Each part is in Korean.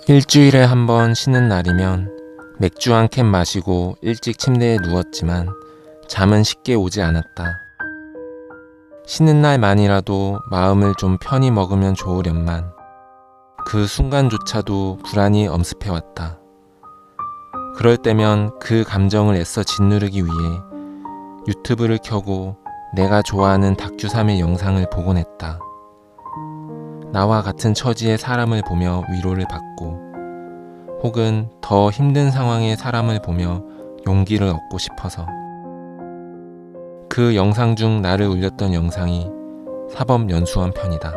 일주일에 한 번 쉬는 날이면 맥주 한 캔 마시고 일찍 침대에 누웠지만 잠은 쉽게 오지 않았다. 쉬는 날만이라도 마음을 좀 편히 먹으면 좋으련만 그 순간조차도 불안이 엄습해왔다. 그럴 때면 그 감정을 애써 짓누르기 위해 유튜브를 켜고 내가 좋아하는 다큐 3일 영상을 보곤 했다. 나와 같은 처지의 사람을 보며 위로를 받고 혹은 더 힘든 상황의 사람을 보며 용기를 얻고 싶어서. 그 영상 중 나를 울렸던 영상이 사법연수원 편이다.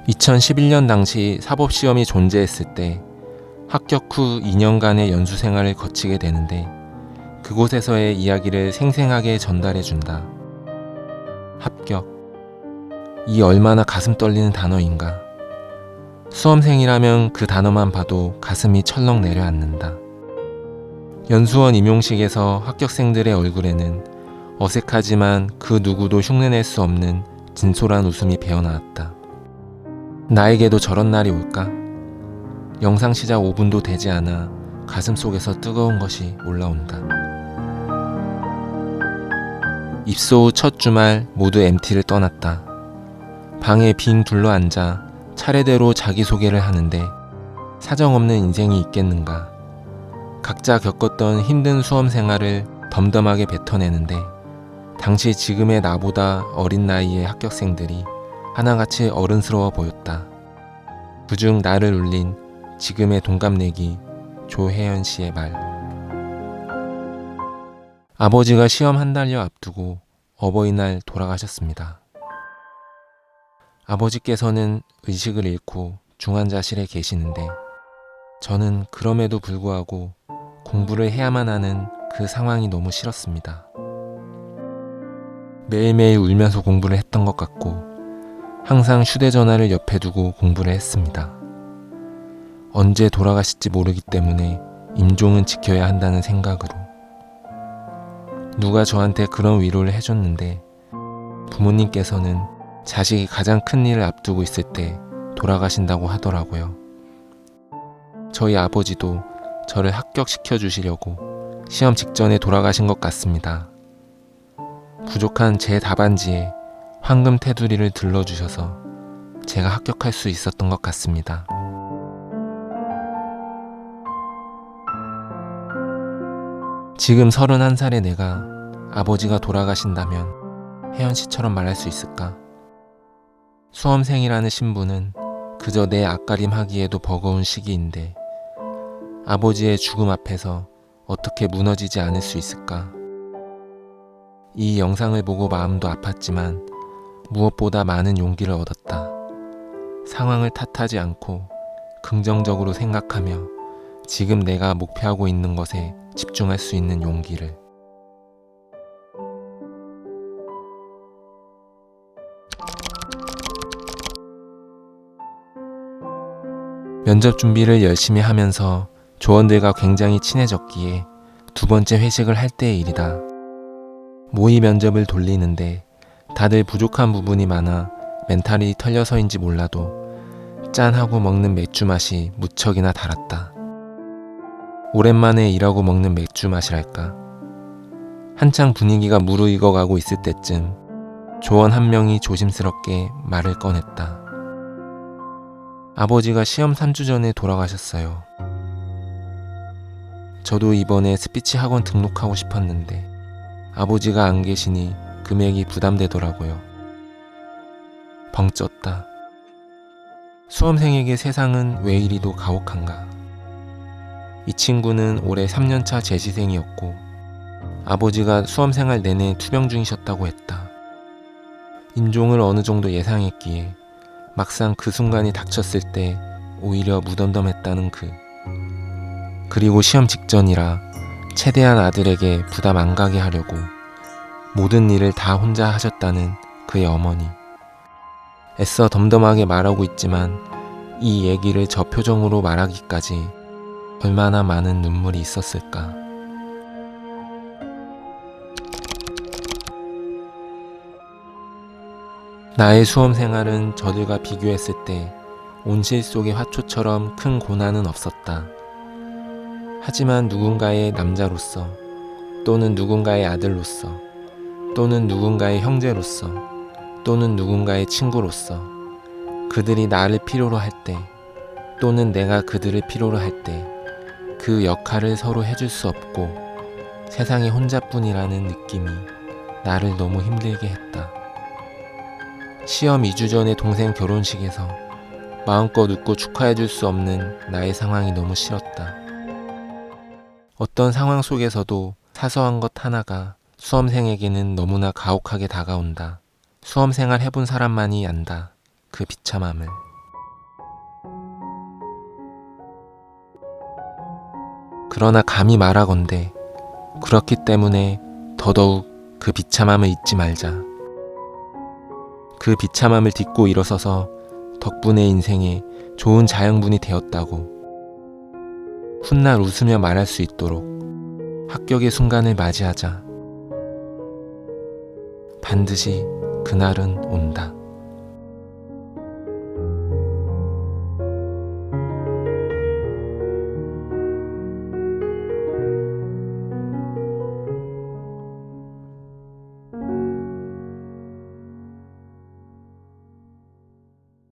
(2011년) 당시 사법시험이 존재했을 때 합격 후 2년간의 연수생활을 거치게 되는데 그곳에서의 이야기를 생생하게 전달해준다. 합격. 이 얼마나 가슴 떨리는 단어인가. 수험생이라면 그 단어만 봐도 가슴이 철렁 내려앉는다. 연수원 임용식에서 합격생들의 얼굴에는 어색하지만 그 누구도 흉내낼 수 없는 진솔한 웃음이 배어나왔다. 나에게도 저런 날이 올까? 영상 시작 5분도 되지 않아 가슴속에서 뜨거운 것이 올라온다. 입소 후 첫 주말 모두 MT를 떠났다. 방에 빙 둘러앉아 차례대로 자기소개를 하는데 사정없는 인생이 있겠는가. 각자 겪었던 힘든 수험 생활을 덤덤하게 뱉어내는데 당시 지금의 나보다 어린 나이의 합격생들이 하나같이 어른스러워 보였다. 그중 나를 울린 지금의 동갑내기 조혜연 씨의 말. 아버지가 시험 한 달여 앞두고 어버이날 돌아가셨습니다. 아버지께서는 의식을 잃고 중환자실에 계시는데 저는 그럼에도 불구하고 공부를 해야만 하는 그 상황이 너무 싫었습니다. 매일매일 울면서 공부를 했던 것 같고 항상 휴대전화를 옆에 두고 공부를 했습니다. 언제 돌아가실지 모르기 때문에 임종은 지켜야 한다는 생각으로. 누가 저한테 그런 위로를 해줬는데 부모님께서는 자식이 가장 큰 일을 앞두고 있을 때 돌아가신다고 하더라고요. 저희 아버지도 저를 합격시켜 주시려고 시험 직전에 돌아가신 것 같습니다. 부족한 제 답안지에 황금 테두리를 들러주셔서 제가 합격할 수 있었던 것 같습니다. 지금 31살의 내가 아버지가 돌아가신다면 혜연 씨처럼 말할 수 있을까? 수험생이라는 신분은 그저 내 앞가림하기에도 버거운 시기인데 아버지의 죽음 앞에서 어떻게 무너지지 않을 수 있을까? 이 영상을 보고 마음도 아팠지만 무엇보다 많은 용기를 얻었다. 상황을 탓하지 않고 긍정적으로 생각하며 지금 내가 목표하고 있는 것에 집중할 수 있는 용기를. 면접 준비를 열심히 하면서 조원들과 굉장히 친해졌기에 두 번째 회식을 할 때의 일이다. 모의 면접을 돌리는데 다들 부족한 부분이 많아 멘탈이 털려서인지 몰라도 짠하고 먹는 맥주 맛이 무척이나 달았다. 오랜만에 일하고 먹는 맥주 맛이랄까. 한창 분위기가 무르익어가고 있을 때쯤 조원 한 명이 조심스럽게 말을 꺼냈다. 아버지가 시험 3주 전에 돌아가셨어요. 저도 이번에 스피치 학원 등록하고 싶었는데 아버지가 안 계시니 금액이 부담되더라고요. 벙쪘다. 수험생에게 세상은 왜 이리도 가혹한가. 이 친구는 올해 3년차 재시생이었고 아버지가 수험생활 내내 투병 중이셨다고 했다. 임종을 어느 정도 예상했기에 막상 그 순간이 닥쳤을 때 오히려 무덤덤했다는 그. 그리고 시험 직전이라 최대한 아들에게 부담 안 가게 하려고 모든 일을 다 혼자 하셨다는 그의 어머니. 애써 덤덤하게 말하고 있지만 이 얘기를 저 표정으로 말하기까지 얼마나 많은 눈물이 있었을까. 나의 수험 생활은 저들과 비교했을 때 온실 속의 화초처럼 큰 고난은 없었다. 하지만 누군가의 남자로서, 또는 누군가의 아들로서, 또는 누군가의 형제로서, 또는 누군가의 친구로서 그들이 나를 필요로 할 때, 또는 내가 그들을 필요로 할 때 그 역할을 서로 해줄 수 없고 세상에 혼자뿐이라는 느낌이 나를 너무 힘들게 했다. 시험 2주 전의 동생 결혼식에서 마음껏 웃고 축하해줄 수 없는 나의 상황이 너무 싫었다. 어떤 상황 속에서도 사소한 것 하나가 수험생에게는 너무나 가혹하게 다가온다. 수험생활 해본 사람만이 안다. 그 비참함을. 그러나 감히 말하건대 그렇기 때문에 더더욱 그 비참함을 잊지 말자. 그 비참함을 딛고 일어서서 덕분에 인생에 좋은 자양분이 되었다고 훗날 웃으며 말할 수 있도록 합격의 순간을 맞이하자. 반드시 그날은 온다.